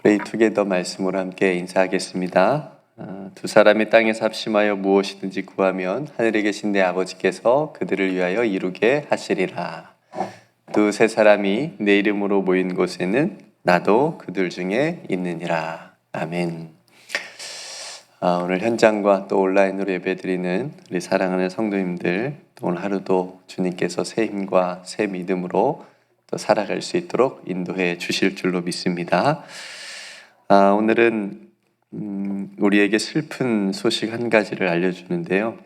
프레이 투게더 말씀으로 함께 인사하겠습니다. 두 사람이 땅에서 합심하여 무엇이든지 구하면 하늘에 계신 내 아버지께서 그들을 위하여 이루게 하시리라. 두세 사람이 내 이름으로 모인 곳에는 나도 그들 중에 있느니라. 아멘. 오늘 현장과 또 온라인으로 예배드리는 우리 사랑하는 성도님들, 또 오늘 하루도 주님께서 새 힘과 새 믿음으로 또 살아갈 수 있도록 인도해 주실 줄로 믿습니다. 오늘은 우리에게 슬픈 소식 한 가지를 알려주는데요.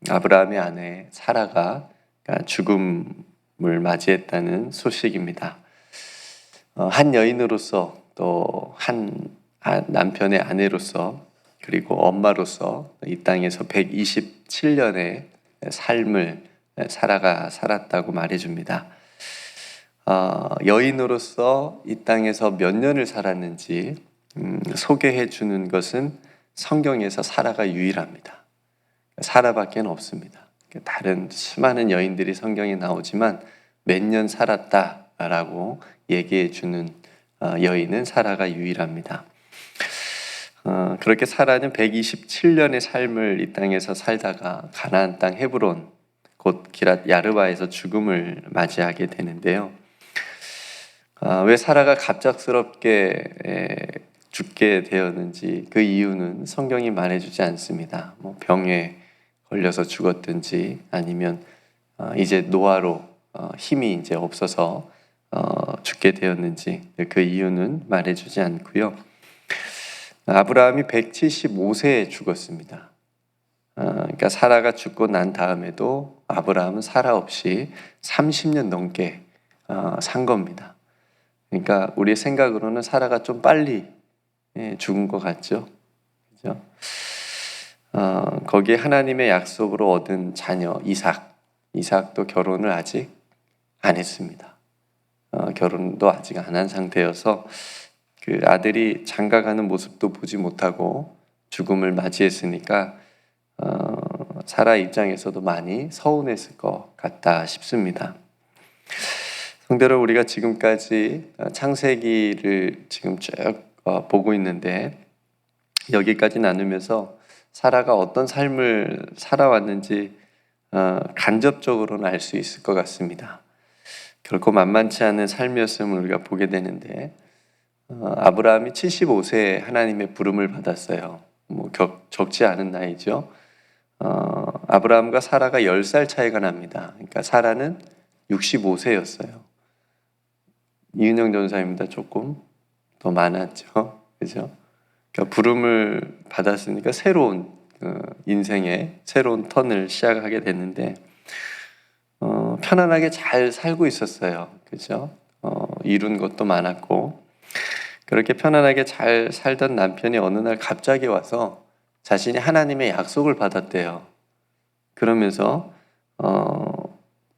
아브라함의 아내 사라가 죽음을 맞이했다는 소식입니다. 한 여인으로서 또 한 남편의 아내로서 그리고 엄마로서 이 땅에서 127년의 삶을 사라가 살았다고 말해줍니다. 여인으로서 이 땅에서 몇 년을 살았는지 소개해 주는 것은 성경에서 사라가 유일합니다. 사라밖에 없습니다. 다른 수많은 여인들이 성경에 나오지만 몇 년 살았다라고 얘기해 주는 여인은 사라가 유일합니다. 그렇게 사라는 127년의 삶을 이 땅에서 살다가 가나안 땅 헤브론 곧 기랏 야르바에서 죽음을 맞이하게 되는데요. 왜 사라가 갑작스럽게 죽게 되었는지 그 이유는 성경이 말해주지 않습니다. 병에 걸려서 죽었든지 아니면 이제 노화로 힘이 이제 없어서 죽게 되었는지 그 이유는 말해주지 않고요. 아브라함이 175세에 죽었습니다. 그러니까 사라가 죽고 난 다음에도 아브라함은 사라 없이 30년 넘게 산 겁니다. 그러니까 우리의 생각으로는 사라가 좀 빨리 죽은 것 같죠? 그죠? 거기에 하나님의 약속으로 얻은 자녀 이삭도 결혼을 아직 안 했습니다. 결혼도 아직 안 한 상태여서 그 아들이 장가가는 모습도 보지 못하고 죽음을 맞이했으니까 사라 입장에서도 많이 서운했을 것 같다 싶습니다. 성대로 우리가 지금까지 창세기를 지금 쭉 보고 있는데 여기까지 나누면서 사라가 어떤 삶을 살아왔는지 간접적으로는 알 수 있을 것 같습니다. 결코 만만치 않은 삶이었음을 우리가 보게 되는데 아브라함이 75세에 하나님의 부름을 받았어요. 적지 않은 나이죠. 아브라함과 사라가 10살 차이가 납니다. 그러니까 사라는 65세였어요. 이은영 전사입니다. 조금 더 많았죠. 그죠? 그러니까 부름을 받았으니까 새로운 인생의 새로운 턴을 시작하게 됐는데 편안하게 잘 살고 있었어요. 그죠? 이룬 것도 많았고 그렇게 편안하게 잘 살던 남편이 어느 날 갑자기 와서 자신이 하나님의 약속을 받았대요. 그러면서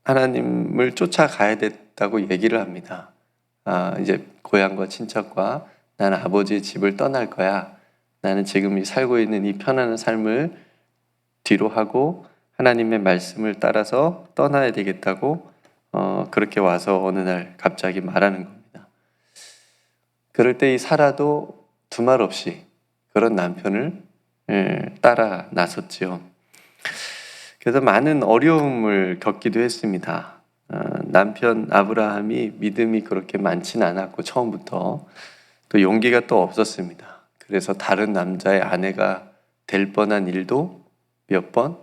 하나님을 쫓아가야 됐다고 얘기를 합니다. 이제 고향과 친척과 나는 아버지의 집을 떠날 거야. 나는 지금 살고 있는 이 편안한 삶을 뒤로 하고 하나님의 말씀을 따라서 떠나야 되겠다고 그렇게 와서 어느 날 갑자기 말하는 겁니다. 그럴 때 이 사라도 두말 없이 그런 남편을 따라 나섰지요. 그래서 많은 어려움을 겪기도 했습니다. 남편 아브라함이 믿음이 그렇게 많지는 않았고 처음부터 또 용기가 또 없었습니다. 그래서 다른 남자의 아내가 될 뻔한 일도 몇 번?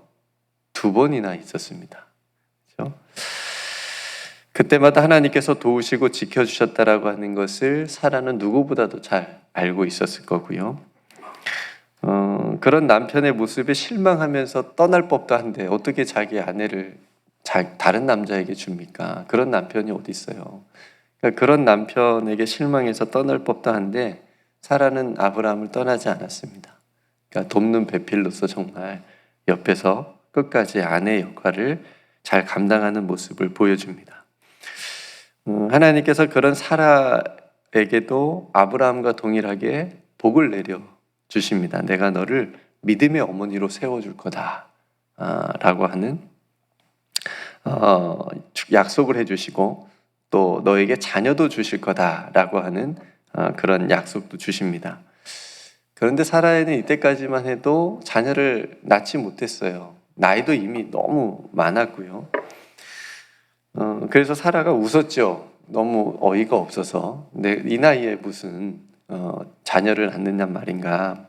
2번이나 있었습니다. 그렇죠? 그때마다 하나님께서 도우시고 지켜주셨다라고 하는 것을 사라는 누구보다도 잘 알고 있었을 거고요. 그런 남편의 모습에 실망하면서 떠날 법도 한데 어떻게 자기 아내를 다른 남자에게 줍니까? 그런 남편이 어디 있어요? 그러니까 그런 남편에게 실망해서 떠날 법도 한데 사라는 아브라함을 떠나지 않았습니다. 그러니까 돕는 배필로서 정말 옆에서 끝까지 아내의 역할을 잘 감당하는 모습을 보여줍니다. 하나님께서 그런 사라에게도 아브라함과 동일하게 복을 내려 주십니다. 내가 너를 믿음의 어머니로 세워줄 거다 라고 하는 약속을 해주시고 또 너에게 자녀도 주실 거다라고 하는 그런 약속도 주십니다. 그런데 사라에는 이때까지만 해도 자녀를 낳지 못했어요. 나이도 이미 너무 많았고요. 그래서 사라가 웃었죠. 너무 어이가 없어서. 근데 이 나이에 무슨 자녀를 낳느냐 말인가.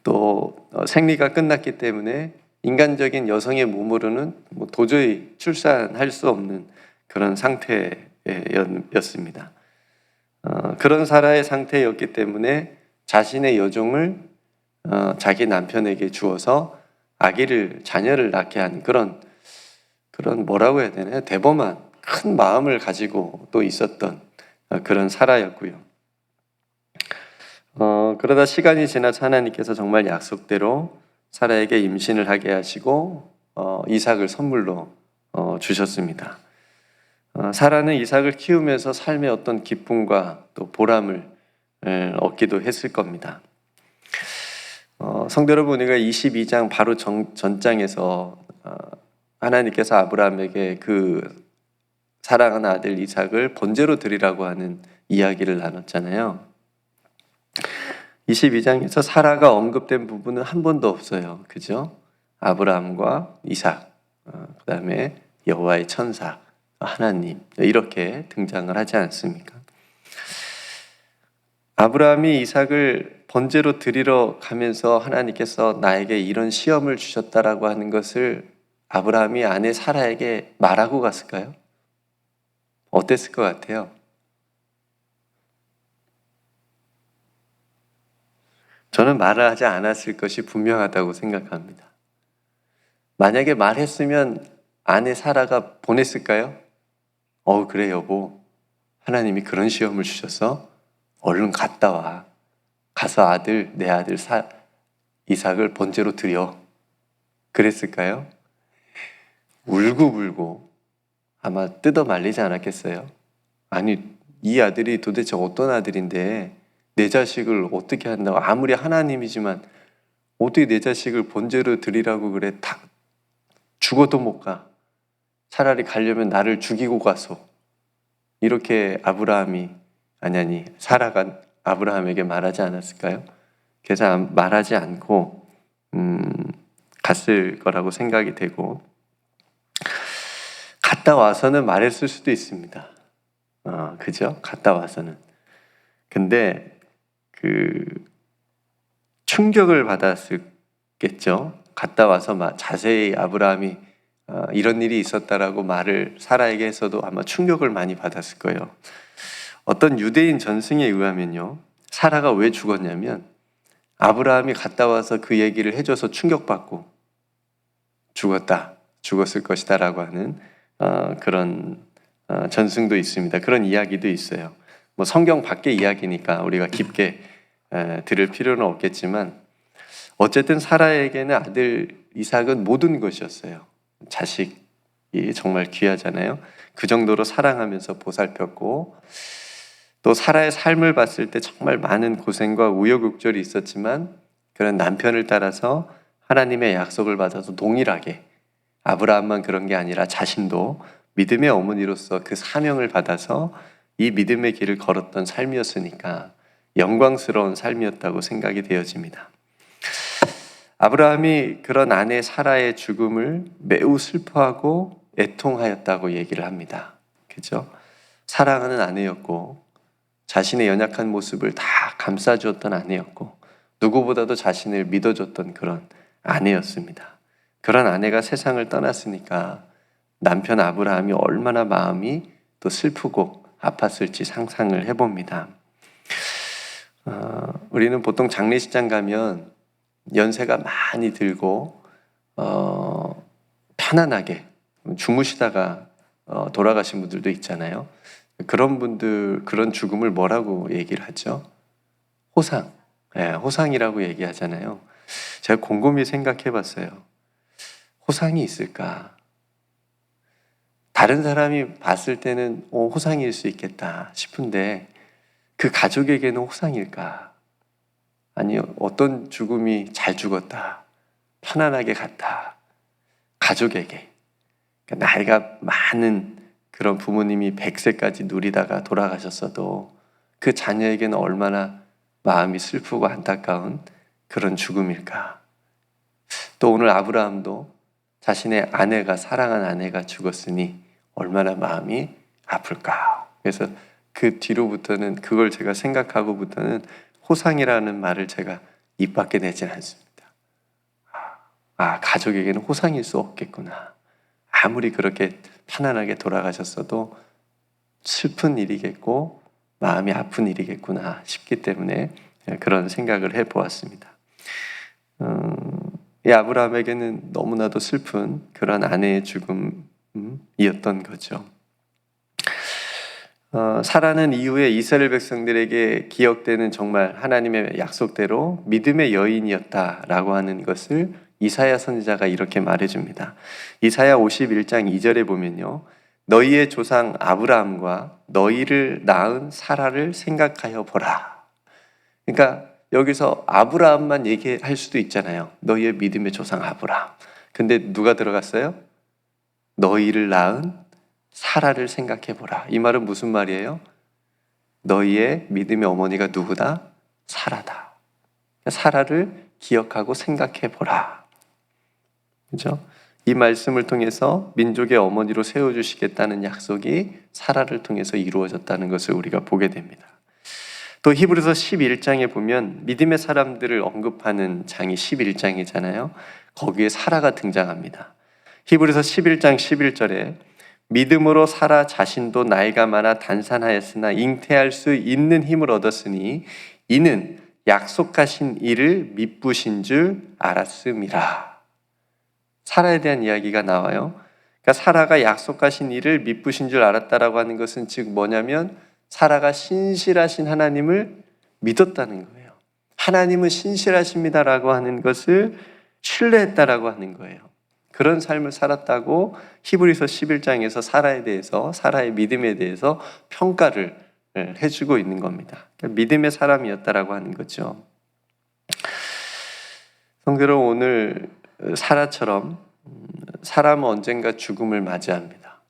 또 생리가 끝났기 때문에 인간적인 여성의 몸으로는 도저히 출산할 수 없는 그런 상태였습니다. 그런 사라의 상태였기 때문에 자신의 여종을 자기 남편에게 주어서 자녀를 낳게 한 그런 뭐라고 해야 되나요? 대범한 큰 마음을 가지고 또 있었던 그런 사라였고요. 그러다 시간이 지나서 하나님께서 정말 약속대로 사라에게 임신을 하게 하시고 이삭을 선물로 주셨습니다. 사라는 이삭을 키우면서 삶의 어떤 기쁨과 또 보람을 얻기도 했을 겁니다. 성도 여러분, 우리가 22장 바로 전장에서 하나님께서 아브라함에게 그 사랑하는 아들 이삭을 번제로 드리라고 하는 이야기를 나눴잖아요. 22장에서 사라가 언급된 부분은 한 번도 없어요. 그죠? 아브라함과 이삭, 그 다음에 여호와의 천사, 하나님 이렇게 등장을 하지 않습니까? 아브라함이 이삭을 번제로 드리러 가면서 하나님께서 나에게 이런 시험을 주셨다라고 하는 것을 아브라함이 아내 사라에게 말하고 갔을까요? 어땠을 것 같아요? 저는 말을 하지 않았을 것이 분명하다고 생각합니다. 만약에 말했으면 아내 사라가 보냈을까요? 그래 여보, 하나님이 그런 시험을 주셔서 얼른 갔다 와. 가서 내 아들 이삭을 번제로 드려. 그랬을까요? 울고불고 아마 뜯어 말리지 않았겠어요? 아니, 이 아들이 도대체 어떤 아들인데 내 자식을 어떻게 한다고, 아무리 하나님이지만 어떻게 내 자식을 번제로 드리라고 그래. 다 죽어도 못 가. 차라리 가려면 나를 죽이고 가소. 이렇게 사라가 아브라함에게 말하지 않았을까요? 그래서 말하지 않고 갔을 거라고 생각이 되고, 갔다 와서는 말했을 수도 있습니다. 그죠? 갔다 와서는. 근데 충격을 받았겠죠. 갔다 와서 자세히 아브라함이 이런 일이 있었다라고 말을 사라에게 했어도 아마 충격을 많이 받았을 거예요. 어떤 유대인 전승에 의하면요, 사라가 왜 죽었냐면 아브라함이 갔다 와서 그 얘기를 해줘서 충격받고 죽었을 것이다 라고 하는 그런 전승도 있습니다. 그런 이야기도 있어요. 성경 밖의 이야기니까 우리가 깊게 들을 필요는 없겠지만, 어쨌든 사라에게는 아들 이삭은 모든 것이었어요. 자식이 정말 귀하잖아요. 그 정도로 사랑하면서 보살폈고, 또 사라의 삶을 봤을 때 정말 많은 고생과 우여곡절이 있었지만, 그런 남편을 따라서 하나님의 약속을 받아서 동일하게, 아브라함만 그런 게 아니라 자신도 믿음의 어머니로서 그 사명을 받아서 이 믿음의 길을 걸었던 삶이었으니까 영광스러운 삶이었다고 생각이 되어집니다. 아브라함이 그런 아내 사라의 죽음을 매우 슬퍼하고 애통하였다고 얘기를 합니다. 그죠? 사랑하는 아내였고, 자신의 연약한 모습을 다 감싸주었던 아내였고, 누구보다도 자신을 믿어줬던 그런 아내였습니다. 그런 아내가 세상을 떠났으니까 남편 아브라함이 얼마나 마음이 또 슬프고 아팠을지 상상을 해봅니다. 우리는 보통 장례식장 가면 연세가 많이 들고 편안하게 주무시다가 돌아가신 분들도 있잖아요. 그런 분들, 그런 죽음을 뭐라고 얘기를 하죠? 호상. 호상이라고 얘기하잖아요. 제가 곰곰이 생각해 봤어요. 호상이 있을까? 다른 사람이 봤을 때는 호상일 수 있겠다 싶은데, 그 가족에게는 호상일까? 아니, 어떤 죽음이 잘 죽었다, 편안하게 갔다, 가족에게. 나이가 많은 그런 부모님이 100세까지 누리다가 돌아가셨어도 그 자녀에게는 얼마나 마음이 슬프고 안타까운 그런 죽음일까. 또 오늘 아브라함도 자신의 아내가, 사랑한 아내가 죽었으니 얼마나 마음이 아플까. 그래서 그 뒤로부터는, 그걸 제가 생각하고부터는 호상이라는 말을 제가 입 밖에 내진 않습니다. 가족에게는 호상일 수 없겠구나. 아무리 그렇게 편안하게 돌아가셨어도 슬픈 일이겠고 마음이 아픈 일이겠구나 싶기 때문에 그런 생각을 해보았습니다. 이 아브라함에게는 너무나도 슬픈 그런 아내의 죽음이었던 거죠. 사라는 이후에 이스라엘 백성들에게 기억되는 정말 하나님의 약속대로 믿음의 여인이었다라고 하는 것을 이사야 선지자가 이렇게 말해줍니다. 이사야 51장 2절에 보면요, 너희의 조상 아브라함과 너희를 낳은 사라를 생각하여 보라. 그러니까 여기서 아브라함만 얘기할 수도 있잖아요. 너희의 믿음의 조상 아브라함. 근데 누가 들어갔어요? 너희를 낳은 사라를 생각해 보라. 이 말은 무슨 말이에요? 너희의 믿음의 어머니가 누구다? 사라다. 사라를 기억하고 생각해 보라. 그죠? 이 말씀을 통해서 민족의 어머니로 세워주시겠다는 약속이 사라를 통해서 이루어졌다는 것을 우리가 보게 됩니다. 또 히브리서 11장에 보면 믿음의 사람들을 언급하는 장이 11장이잖아요. 거기에 사라가 등장합니다. 히브리서 11장 11절에 믿음으로 사라 자신도 나이가 많아 단산하였으나 잉태할 수 있는 힘을 얻었으니 이는 약속하신 이를 미쁘신 줄 알았음이라. 사라에 대한 이야기가 나와요. 그러니까 사라가 약속하신 이를 미쁘신 줄 알았다라고 하는 것은 즉 뭐냐면 사라가 신실하신 하나님을 믿었다는 거예요. 하나님은 신실하십니다라고 하는 것을 신뢰했다라고 하는 거예요. 그런 삶을 살았다고 히브리서 11장에서 사라에 대해서, 사라의 믿음에 대해서 평가를 해주고 있는 겁니다. 그러니까 믿음의 사람이었다라고 하는 거죠. 성도 여러분, 오늘 사라처럼 사람은 언젠가 죽음을 맞이합니다.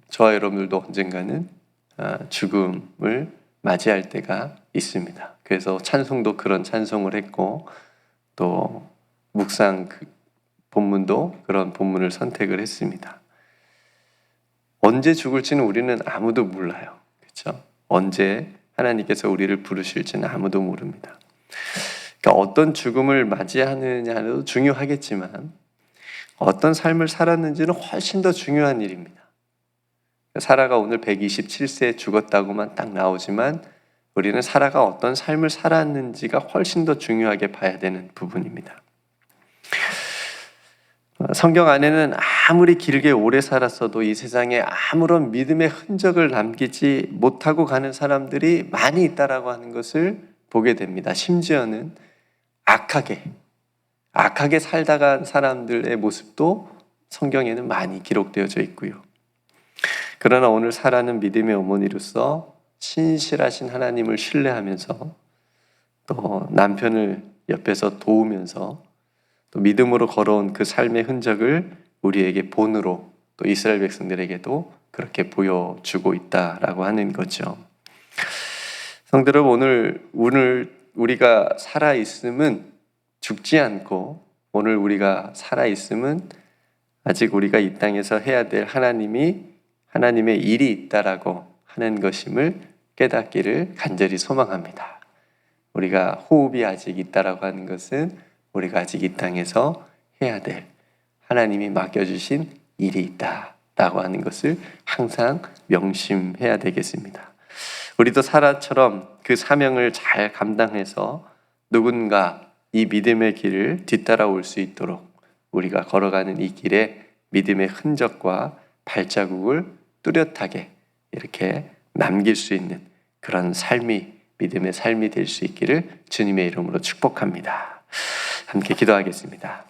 저와 여러분들도 언젠가는 죽음을 맞이할 때가 있습니다. 그래서 찬송도 그런 찬송을 했고 또 묵상 본문도 그런 본문을 선택을 했습니다. 언제 죽을지는 우리는 아무도 몰라요. 그렇죠? 언제 하나님께서 우리를 부르실지는 아무도 모릅니다. 그러니까 어떤 죽음을 맞이하느냐도 중요하겠지만 어떤 삶을 살았는지는 훨씬 더 중요한 일입니다. 사라가 오늘 127세에 죽었다고만 딱 나오지만 우리는 사라가 어떤 삶을 살았는지가 훨씬 더 중요하게 봐야 되는 부분입니다. 성경 안에는 아무리 길게 오래 살았어도 이 세상에 아무런 믿음의 흔적을 남기지 못하고 가는 사람들이 많이 있다라고 하는 것을 보게 됩니다. 심지어는 악하게 살다간 사람들의 모습도 성경에는 많이 기록되어져 있고요. 그러나 오늘 사라는 믿음의 어머니로서 신실하신 하나님을 신뢰하면서 또 남편을 옆에서 도우면서 또 믿음으로 걸어온 그 삶의 흔적을 우리에게 본으로 또 이스라엘 백성들에게도 그렇게 보여주고 있다라고 하는 거죠. 성도 여러분, 오늘 우리가 살아있음은 죽지 않고 오늘 우리가 살아있음은 아직 우리가 이 땅에서 해야 될 하나님의 일이 있다라고 하는 것임을 깨닫기를 간절히 소망합니다. 우리가 호흡이 아직 있다라고 하는 것은 우리가 아직 이 땅에서 해야 될 하나님이 맡겨주신 일이 있다라고 하는 것을 항상 명심해야 되겠습니다. 우리도 사라처럼 그 사명을 잘 감당해서 누군가 이 믿음의 길을 뒤따라올 수 있도록 우리가 걸어가는 이 길에 믿음의 흔적과 발자국을 뚜렷하게 이렇게 남길 수 있는 그런 믿음의 삶이 될 수 있기를 주님의 이름으로 축복합니다. 함께 기도하겠습니다.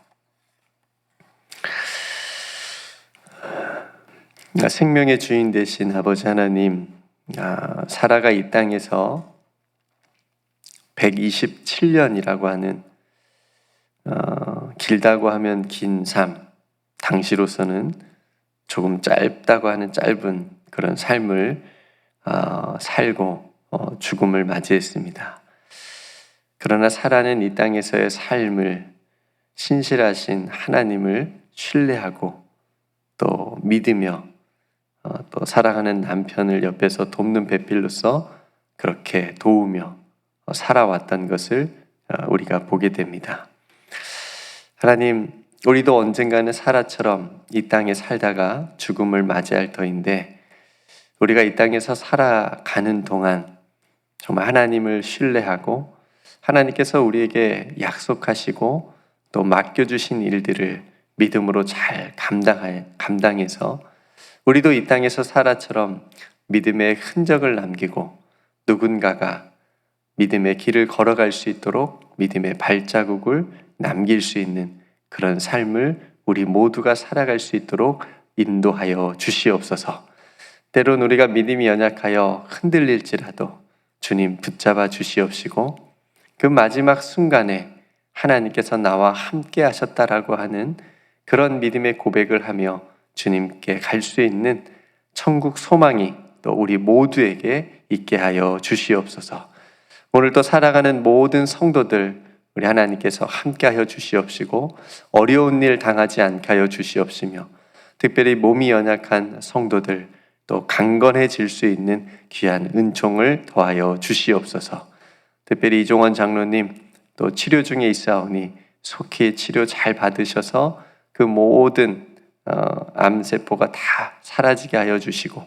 생명의 주인 되신 아버지 하나님, 사라가 이 땅에서 127년이라고 하는 길다고 하면 긴 삶, 당시로서는 조금 짧다고 하는 짧은 그런 삶을 살고 죽음을 맞이했습니다. 그러나 사라는 이 땅에서의 삶을 신실하신 하나님을 신뢰하고 또 믿으며 또 사랑하는 남편을 옆에서 돕는 배필로서 그렇게 도우며 살아왔던 것을 우리가 보게 됩니다. 하나님, 우리도 언젠가는 사라처럼 이 땅에 살다가 죽음을 맞이할 터인데 우리가 이 땅에서 살아가는 동안 정말 하나님을 신뢰하고 하나님께서 우리에게 약속하시고 또 맡겨주신 일들을 믿음으로 잘 감당해서 우리도 이 땅에서 사라처럼 믿음의 흔적을 남기고 누군가가 믿음의 길을 걸어갈 수 있도록 믿음의 발자국을 남길 수 있는 그런 삶을 우리 모두가 살아갈 수 있도록 인도하여 주시옵소서. 때론 우리가 믿음이 연약하여 흔들릴지라도 주님 붙잡아 주시옵시고 그 마지막 순간에 하나님께서 나와 함께 하셨다라고 하는 그런 믿음의 고백을 하며 주님께 갈 수 있는 천국 소망이 또 우리 모두에게 있게 하여 주시옵소서. 오늘도 살아가는 모든 성도들 우리 하나님께서 함께 하여 주시옵시고 어려운 일 당하지 않게 하여 주시옵시며 특별히 몸이 연약한 성도들 또 강건해질 수 있는 귀한 은총을 더하여 주시옵소서. 특별히 이종원 장로님 또 치료 중에 있사오니 속히 치료 잘 받으셔서 그 모든 암세포가 다 사라지게 하여 주시고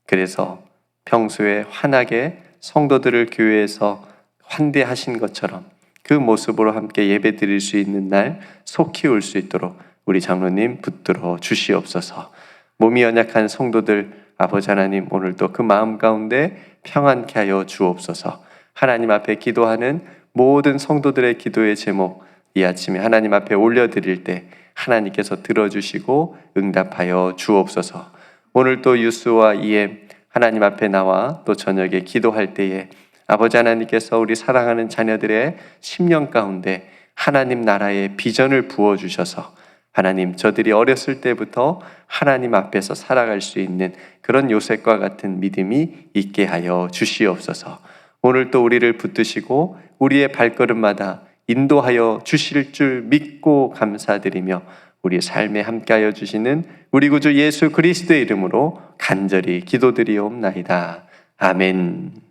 그래서 평소에 환하게 성도들을 교회에서 환대하신 것처럼 그 모습으로 함께 예배 드릴 수 있는 날 속히 올 수 있도록 우리 장로님 붙들어 주시옵소서. 몸이 연약한 성도들 아버지 하나님 오늘도 그 마음 가운데 평안케 하여 주옵소서. 하나님 앞에 기도하는 모든 성도들의 기도의 제목 이 아침에 하나님 앞에 올려드릴 때 하나님께서 들어주시고 응답하여 주옵소서. 오늘 또 유스와 이엠 하나님 앞에 나와 또 저녁에 기도할 때에 아버지 하나님께서 우리 사랑하는 자녀들의 심령 가운데 하나님 나라의 비전을 부어주셔서 하나님 저들이 어렸을 때부터 하나님 앞에서 살아갈 수 있는 그런 요셉과 같은 믿음이 있게 하여 주시옵소서. 오늘 또 우리를 붙드시고 우리의 발걸음마다 인도하여 주실 줄 믿고 감사드리며 우리 삶에 함께하여 주시는 우리 구주 예수 그리스도의 이름으로 간절히 기도드리옵나이다. 아멘.